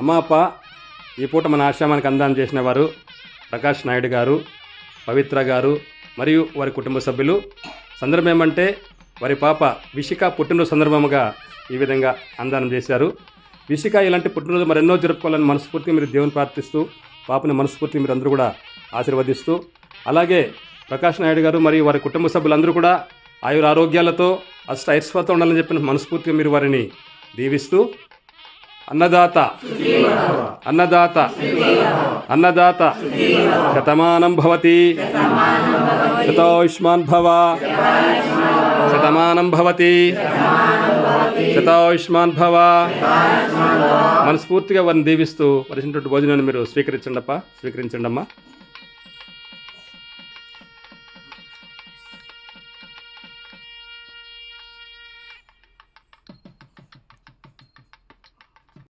అమ్మ అప్ప ఈ పూట మన ఆశ్రమానికి అందాన్ని చేసిన వారు ప్రకాష్ నాయుడు గారు, పవిత్ర గారు మరియు వారి కుటుంబ సభ్యులు. సందర్భం ఏమంటే వారి పాప విషిక పుట్టినరోజు సందర్భముగా ఈ విధంగా అందానం చేశారు. విషిక ఇలాంటి పుట్టినరోజు మరెన్నో జరుపుకోవాలని మనస్ఫూర్తిగా మీరు దేవుని ప్రార్థిస్తూ, పాపని మనస్ఫూర్తిగా మీరు అందరూ కూడా ఆశీర్వదిస్తూ, అలాగే ప్రకాష్ నాయుడు గారు మరియు వారి కుటుంబ సభ్యులందరూ కూడా ఆయుర ఆరోగ్యాలతో ఐశ్వర్యంతో ఉండాలని చెప్పిన మనస్ఫూర్తిగా మీరు వారిని దీవిస్తూ, అన్నదాత అన్నదాత అన్నదాత శతమానం భవతి శతాయుష్మాన్ భవ శతమానం భవతి శతాయుష్మాన్ భవ. మనస్ఫూర్తిగా వారిని దీవిస్తూ వరిసినటువంటి భోజనాన్ని మీరు స్వీకరించండి అమ్మా.